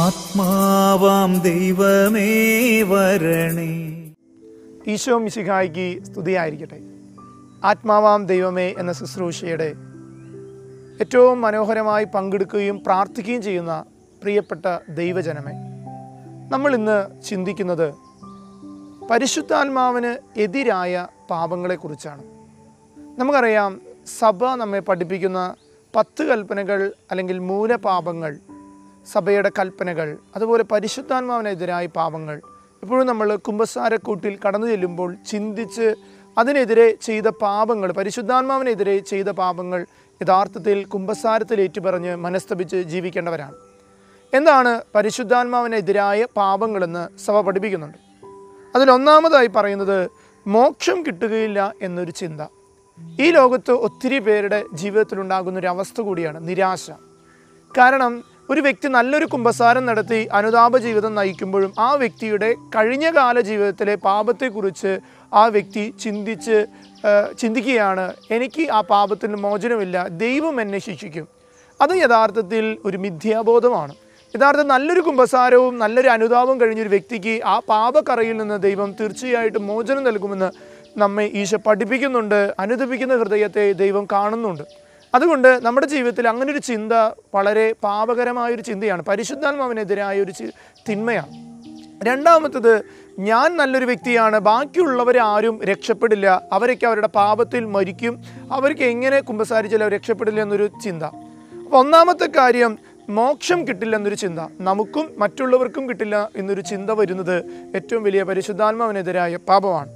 ആത്മാവാം ദൈവമേ വരണേ. ഈശോ മിശിഹായ്ക്ക് സ്തുതിയായിരിക്കട്ടെ. ആത്മാവാം ദൈവമേ എന്ന ശുശ്രൂഷയുടെ ഏറ്റവും മനോഹരമായി പങ്കെടുക്കുകയും പ്രാർത്ഥിക്കുകയും ചെയ്യുന്ന പ്രിയപ്പെട്ട ദൈവജനമേ, നമ്മൾ ഇന്ന് ചിന്തിക്കുന്നത് പരിശുദ്ധാത്മാവിന് എതിരായ പാപങ്ങളെക്കുറിച്ചാണ്. നമുക്കറിയാം, സഭ നമ്മെ പഠിപ്പിക്കുന്ന 10 കൽപ്പനകൾ അല്ലെങ്കിൽ മൂലപാപങ്ങൾ, സഭയുടെ കൽപ്പനകൾ, അതുപോലെ പരിശുദ്ധാത്മാവിനെതിരായ പാപങ്ങൾ എപ്പോഴും നമ്മൾ കുമ്പസാരക്കൂട്ടിൽ കടന്നു ചെല്ലുമ്പോൾ ചിന്തിച്ച് അതിനെതിരെ ചെയ്ത പാപങ്ങൾ, പരിശുദ്ധാത്മാവിനെതിരെ ചെയ്ത പാപങ്ങൾ യഥാർത്ഥത്തിൽ കുമ്പസാരത്തിൽ ഏറ്റുപറഞ്ഞ് മനസ്തപിച്ച് ജീവിക്കേണ്ടവരാണ്. എന്താണ് പരിശുദ്ധാത്മാവിനെതിരായ പാപങ്ങളെന്ന് സഭ പഠിപ്പിക്കുന്നുണ്ട്. അതിലൊന്നാമതായി പറയുന്നത് മോക്ഷം കിട്ടുകയില്ല എന്നൊരു ചിന്ത. ഈ ലോകത്ത് ഒത്തിരി പേരുടെ ജീവിതത്തിലുണ്ടാകുന്നൊരവസ്ഥ കൂടിയാണ് നിരാശ. കാരണം ഒരു വ്യക്തി നല്ലൊരു കുമ്പസാരം നടത്തി അനുതാപ ജീവിതം നയിക്കുമ്പോഴും ആ വ്യക്തിയുടെ കഴിഞ്ഞകാല ജീവിതത്തിലെ പാപത്തെക്കുറിച്ച് ആ വ്യക്തി ചിന്തിക്കുകയാണ്, എനിക്ക് ആ പാപത്തിന് മോചനമില്ല, ദൈവം എന്നെ ശിക്ഷിക്കും. അത് യഥാർത്ഥത്തിൽ ഒരു മിഥ്യാബോധമാണ്. യഥാർത്ഥം നല്ലൊരു കുമ്പസാരവും നല്ലൊരു അനുതാപവും കഴിഞ്ഞൊരു വ്യക്തിക്ക് ആ പാപക്കറയിൽ നിന്ന് ദൈവം തീർച്ചയായിട്ടും മോചനം നൽകുമെന്ന് നമ്മെ ഈശോ പഠിപ്പിക്കുന്നുണ്ട്. അനുദപിക്കുന്ന ഹൃദയത്തെ ദൈവം കാണുന്നുണ്ട്. അതുകൊണ്ട് നമ്മുടെ ജീവിതത്തിൽ അങ്ങനൊരു ചിന്ത വളരെ പാപകരമായൊരു ചിന്തയാണ്, പരിശുദ്ധാത്മാവിനെതിരായ ഒരു തിന്മയാണ്. രണ്ടാമത്തത്, ഞാൻ നല്ലൊരു വ്യക്തിയാണ്, ബാക്കിയുള്ളവരാരും രക്ഷപ്പെടില്ല, അവരൊക്കെ അവരുടെ പാപത്തിൽ മരിക്കും, അവർക്ക് എങ്ങനെ കുമ്പസാരിച്ചാലും അവർ രക്ഷപ്പെടില്ല എന്നൊരു ചിന്ത. അപ്പോൾ ഒന്നാമത്തെ കാര്യം, മോക്ഷം കിട്ടില്ല എന്നൊരു ചിന്ത, നമുക്കും മറ്റുള്ളവർക്കും കിട്ടില്ല എന്നൊരു ചിന്ത വരുന്നത് ഏറ്റവും വലിയ പരിശുദ്ധാത്മാവിനെതിരായ പാപമാണ്.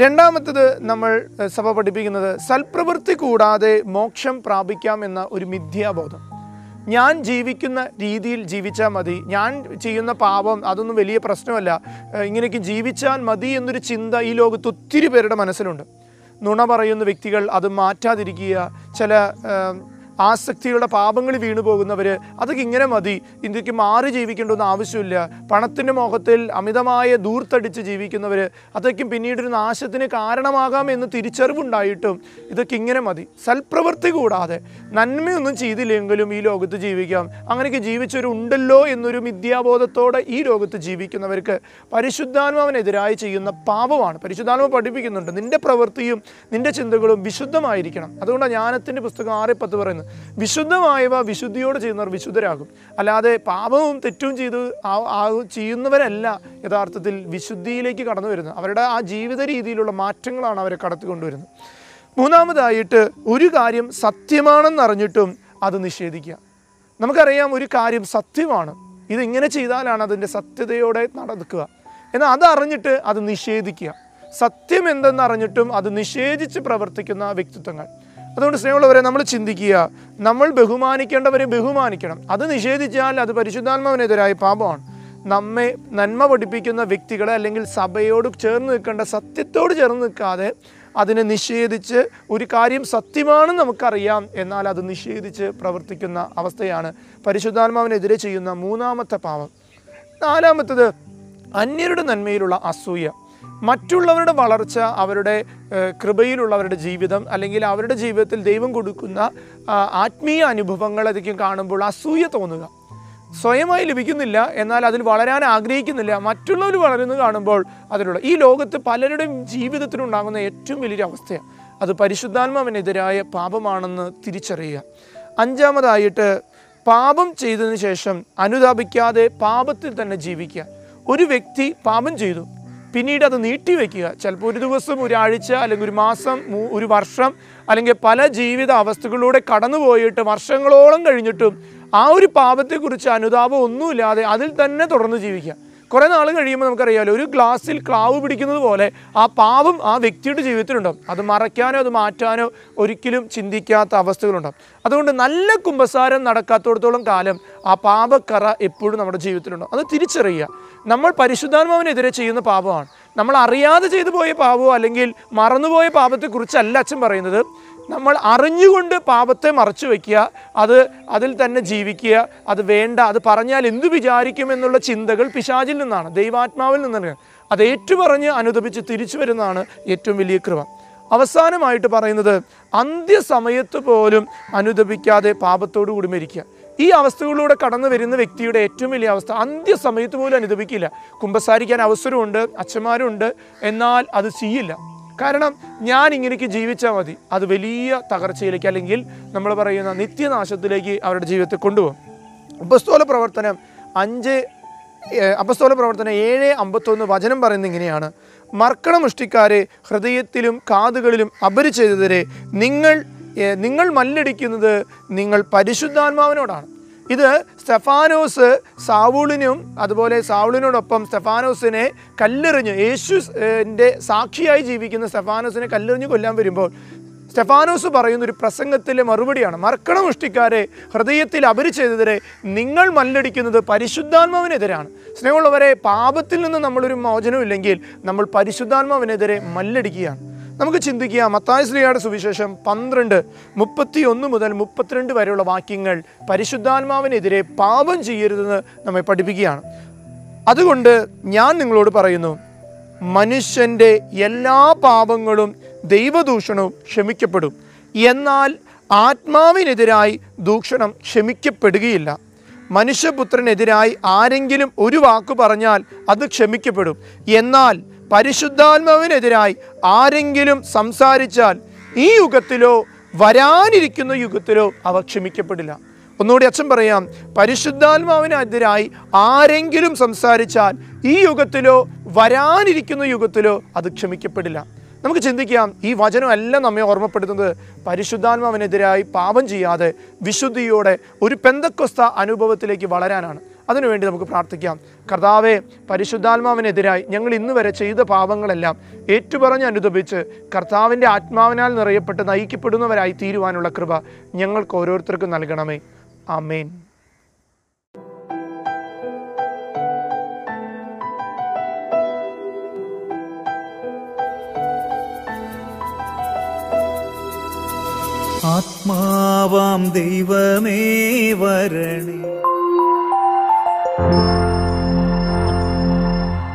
രണ്ടാമത്തത് നമ്മൾ സഭ പഠിപ്പിക്കുന്നത് സൽപ്രവൃത്തി കൂടാതെ മോക്ഷം പ്രാപിക്കാം എന്ന ഒരു മിഥ്യാബോധം. ഞാൻ ജീവിക്കുന്ന രീതിയിൽ ജീവിച്ചാൽ മതി, ഞാൻ ചെയ്യുന്ന പാപം അതൊന്നും വലിയ പ്രശ്നമല്ല, ഇങ്ങനെയൊക്കെ ജീവിച്ചാൽ മതി എന്നൊരു ചിന്ത ഈ ലോകത്ത് ഒത്തിരി പേരുടെ മനസ്സിലുണ്ട്. നുണ പറയുന്ന വ്യക്തികൾ അത് മാറ്റാതിരിക്കുക, ചില ആസക്തികളുടെ പാപങ്ങൾ വീണു പോകുന്നവർ അതൊക്കെ ഇങ്ങനെ മതി, ഇന്ത്യക്ക് മാറി ജീവിക്കേണ്ടൊന്നും ആവശ്യമില്ല, പണത്തിൻ്റെ മോഹത്തിൽ അമിതമായ ദൂർത്തടിച്ച് ജീവിക്കുന്നവർ അതൊക്കെ പിന്നീടൊരു നാശത്തിന് കാരണമാകാം എന്ന് തിരിച്ചറിവുണ്ടായിട്ടും ഇതൊക്കെ ഇങ്ങനെ മതി, സൽപ്രവൃത്തി കൂടാതെ നന്മയൊന്നും ചെയ്തില്ലെങ്കിലും ഈ ലോകത്ത് ജീവിക്കാം, അങ്ങനെയൊക്കെ ജീവിച്ചവരുണ്ടല്ലോ എന്നൊരു മിഥ്യാബോധത്തോടെ ഈ ലോകത്ത് ജീവിക്കുന്നവർക്ക് പരിശുദ്ധാത്മാവിനെതിരായി ചെയ്യുന്ന പാപമാണ്. പരിശുദ്ധാത്മാവ് പഠിപ്പിക്കുന്നുണ്ട്, നിൻ്റെ പ്രവൃത്തിയും നിൻ്റെ ചിന്തകളും വിശുദ്ധമായിരിക്കണം. അതുകൊണ്ടാണ് ജ്ഞാനത്തിൻ്റെ പുസ്തകം 6:10 പറയുന്നത്, വിശുദ്ധമായവ വിശുദ്ധിയോട് ചെയ്യുന്നവർ വിശുദ്ധരാകും. അല്ലാതെ പാപവും തെറ്റും ചെയ്യുന്നവരല്ല യഥാർത്ഥത്തിൽ വിശുദ്ധിയിലേക്ക് കടന്നു വരുന്നത്. അവരുടെ ആ ജീവിത രീതിയിലുള്ള മാറ്റങ്ങളാണ് അവരെ കടത്തിക്കൊണ്ടുവരുന്നത്. മൂന്നാമതായിട്ട്, ഒരു കാര്യം സത്യമാണെന്നറിഞ്ഞിട്ടും അത് നിഷേധിക്കുക. നമുക്കറിയാം ഒരു കാര്യം സത്യമാണ്, ഇതിങ്ങനെ ചെയ്താലാണ് അതിൻ്റെ സത്യതയോടെ നടക്കുക, എന്നാൽ അതറിഞ്ഞിട്ട് അത് നിഷേധിക്കുക. സത്യം എന്തെന്നറിഞ്ഞിട്ടും അത് നിഷേധിച്ച് പ്രവർത്തിക്കുന്ന വ്യക്തിത്വങ്ങൾ. അതുകൊണ്ട് സ്നേഹമുള്ളവരെ, നമ്മൾ ചിന്തിക്കുക, നമ്മൾ ബഹുമാനിക്കേണ്ടവരെ ബഹുമാനിക്കണം. അത് നിഷേധിച്ചാൽ അത് പരിശുദ്ധാത്മാവിനെതിരായ പാപമാണ്. നമ്മെ നന്മ പഠിപ്പിക്കുന്ന വ്യക്തികളെ അല്ലെങ്കിൽ സഭയോട് ചേർന്ന് നിൽക്കേണ്ട സത്യത്തോട് ചേർന്ന് നിൽക്കാതെ അതിനെ നിഷേധിച്ച്, ഒരു കാര്യം സത്യമാണെന്ന് നമുക്കറിയാം എന്നാൽ അത് നിഷേധിച്ച് പ്രവർത്തിക്കുന്ന അവസ്ഥയാണ് പരിശുദ്ധാത്മാവിനെതിരെ ചെയ്യുന്ന മൂന്നാമത്തെ പാപം. നാലാമത്തത്, അന്യരുടെ നന്മയിലുള്ള അസൂയ. മറ്റുള്ളവരുടെ വളർച്ച, അവരുടെ കൃപയിലുള്ളവരുടെ ജീവിതം അല്ലെങ്കിൽ അവരുടെ ജീവിതത്തിൽ ദൈവം കൊടുക്കുന്ന ആത്മീയ അനുഭവങ്ങൾ അതൊക്കെ കാണുമ്പോൾ അസൂയ തോന്നുക. സ്വയമായി ലഭിക്കുന്നില്ല, എന്നാൽ അതിൽ വളരാൻ ആഗ്രഹിക്കുന്നില്ല, മറ്റുള്ളവർ വളരുന്നത് കാണുമ്പോൾ അതിലുള്ള ഈ ലോകത്ത് പലരുടെയും ജീവിതത്തിലുണ്ടാകുന്ന ഏറ്റവും വലിയൊരു അവസ്ഥയാണ് അത് പരിശുദ്ധാത്മാവിനെതിരായ പാപമാണെന്ന് തിരിച്ചറിയുക. അഞ്ചാമതായിട്ട്, പാപം ചെയ്തതിന് ശേഷം അനുതാപിക്കാതെ പാപത്തിൽ തന്നെ ജീവിക്കുക. ഒരു വ്യക്തി പാപം ചെയ്തു, പിന്നീട് അത് നീട്ടിവെക്കുക. ചിലപ്പോൾ ഒരു ദിവസം, ഒരാഴ്ച, അല്ലെങ്കിൽ ഒരു മാസം, ഒരു വർഷം, അല്ലെങ്കിൽ പല ജീവിത അവസ്ഥകളിലൂടെ കടന്നുപോയിട്ട് വർഷങ്ങളോളം കഴിഞ്ഞിട്ടും ആ ഒരു പാപത്തെക്കുറിച്ച് അനുതാപം ഒന്നുമില്ലാതെ അതിൽ തന്നെ തുടർന്ന് ജീവിക്കുക. കുറേ നാൾ കഴിയുമ്പോൾ നമുക്കറിയാമല്ലോ, ഒരു ഗ്ലാസ്സിൽ ക്ലാവ് പിടിക്കുന്നത് പോലെ ആ പാപം ആ വ്യക്തിയുടെ ജീവിതത്തിലുണ്ടാവും. അത് മറയ്ക്കാനോ അത് മാറ്റാനോ ഒരിക്കലും ചിന്തിക്കാത്ത അവസ്ഥകളുണ്ടാവും. അതുകൊണ്ട് നല്ല കുമ്പസാരം നടക്കാത്തിടത്തോളം കാലം ആ പാപക്കറ എപ്പോഴും നമ്മുടെ ജീവിതത്തിലുണ്ടാവും. അത് തിരിച്ചറിയുക. നമ്മൾ പരിശുദ്ധാത്മാവിനെതിരെ ചെയ്യുന്ന പാപമാണ്. നമ്മൾ അറിയാതെ ചെയ്തു പോയ പാപമോ അല്ലെങ്കിൽ മറന്നുപോയ പാപത്തെക്കുറിച്ചല്ല അച്ഛൻ പറയുന്നത്. നമ്മൾ അറിഞ്ഞുകൊണ്ട് പാപത്തെ മറച്ചു വയ്ക്കുക, അതിൽ തന്നെ ജീവിക്കുക, അത് വേണ്ട, അത് പറഞ്ഞാൽ എന്തു വിചാരിക്കുമെന്നുള്ള ചിന്തകൾ പിശാചിൽ നിന്നാണ്, ദൈവാത്മാവിൽ നിന്നാണ്. അത് ഏറ്റുപറഞ്ഞ് അനുദപിച്ച് തിരിച്ചു വരുന്നതാണ് ഏറ്റവും വലിയ കൃപ. അവസാനമായിട്ട് പറയുന്നത്, അന്ത്യസമയത്ത് പോലും അനുദപിക്കാതെ പാപത്തോടു കൂടി മരിക്കുക. ഈ അവസ്ഥകളിലൂടെ കടന്നു വരുന്ന വ്യക്തിയുടെ ഏറ്റവും വലിയ അവസ്ഥ അന്ത്യസമയത്ത് പോലും അനുഭവിക്കില്ല. കുമ്പസാരിക്കാൻ അവസരമുണ്ട്, അച്ഛന്മാരുണ്ട്, എന്നാൽ അത് ചെയ്യില്ല. കാരണം ഞാൻ ഇങ്ങനെയൊക്കെ ജീവിച്ചാൽ മതി, അത് വലിയ തകർച്ചയിലേക്ക് അല്ലെങ്കിൽ നമ്മൾ പറയുന്ന നിത്യനാശത്തിലേക്ക് അവരുടെ ജീവിതത്തെ കൊണ്ടുപോകും. അപ്പസ്തോല പ്രവർത്തനം 7:51 വചനം പറയുന്നത് ഇങ്ങനെയാണ്: മർക്കണമുഷ്ടിക്കാരെ, ഹൃദയത്തിലും കാതുകളിലും അപരിചിതരെ, നിങ്ങൾ മല്ലടിക്കുന്നത് നിങ്ങൾ പരിശുദ്ധാത്മാവിനോടാണ്. ഇത് സ്തെഫാനോസ് സാവൂളിനും അതുപോലെ സാവൂളിനോടൊപ്പം സ്തെഫാനോസിനെ കല്ലെറിഞ്ഞ്, യേശുവിൻ്റെ സാക്ഷിയായി ജീവിക്കുന്ന സ്തെഫാനോസിനെ കല്ലെറിഞ്ഞ് കൊല്ലാൻ വരുമ്പോൾ സ്തെഫാനോസ് പറയുന്നൊരു പ്രസംഗത്തിലെ മറുപടിയാണ്: മർക്കണമുഷ്ടിക്കാരെ, ഹൃദയത്തിൽ അപരിചിതരെ, നിങ്ങൾ മല്ലടിക്കുന്നത് പരിശുദ്ധാത്മാവിനെതിരാണ്. സ്നേഹമുള്ളവരെ, പാപത്തിൽ നിന്ന് നമ്മളൊരു മോചനമില്ലെങ്കിൽ നമ്മൾ പരിശുദ്ധാത്മാവിനെതിരെ മല്ലടിക്കുകയാണ്. നമുക്ക് ചിന്തിക്കുക, മത്തായി ശ്ലീഹായുടെ സുവിശേഷം 12:31 മുതൽ 32 വരെയുള്ള വാക്യങ്ങൾ പരിശുദ്ധാത്മാവിനെതിരെ പാപം ചെയ്യരുതെന്ന് നമ്മെ പഠിപ്പിക്കുകയാണ്. അതുകൊണ്ട് ഞാൻ നിങ്ങളോട് പറയുന്നു, മനുഷ്യൻ്റെ എല്ലാ പാപങ്ങളും ദൈവദൂഷണവും ക്ഷമിക്കപ്പെടും, എന്നാൽ ആത്മാവിനെതിരായി ദൂഷണം ക്ഷമിക്കപ്പെടുകയില്ല. മനുഷ്യപുത്രനെതിരായി ആരെങ്കിലും ഒരു വാക്ക് പറഞ്ഞാൽ അത് ക്ഷമിക്കപ്പെടും, എന്നാൽ പരിശുദ്ധാത്മാവിനെതിരായി ആരെങ്കിലും സംസാരിച്ചാൽ ഈ യുഗത്തിലോ വരാനിരിക്കുന്ന യുഗത്തിലോ അവ ക്ഷമിക്കപ്പെടില്ല. ഒന്നുകൂടി അച്ഛൻ പറയാം: പരിശുദ്ധാത്മാവിനെതിരായി ആരെങ്കിലും സംസാരിച്ചാൽ ഈ യുഗത്തിലോ വരാനിരിക്കുന്ന യുഗത്തിലോ അത് ക്ഷമിക്കപ്പെടില്ല. നമുക്ക് ചിന്തിക്കാം, ഈ വചനമെല്ലാം നമ്മെ ഓർമ്മപ്പെടുത്തുന്നത് പരിശുദ്ധാത്മാവിനെതിരായി പാപം ചെയ്യാതെ വിശുദ്ധിയോടെ ഒരു പെന്തക്കൊസ്ത അനുഭവത്തിലേക്ക് വളരാനാണ്. അതിനുവേണ്ടി നമുക്ക് പ്രാർത്ഥിക്കാം. കർത്താവേ, പരിശുദ്ധാത്മാവിനെതിരായി ഞങ്ങൾ ഇന്ന് വരെ ചെയ്ത പാപങ്ങളെല്ലാം ഏറ്റുപറഞ്ഞ് അനുദപിച്ച് കർത്താവിൻ്റെ ആത്മാവിനാൽ നിറയപ്പെട്ട് നയിക്കപ്പെടുന്നവരായി തീരുവാനുള്ള കൃപ ഞങ്ങൾക്ക് ഓരോരുത്തർക്കും നൽകണമേ. ആമേൻ. ആത്മാവാം ദൈവമേ വരണേ.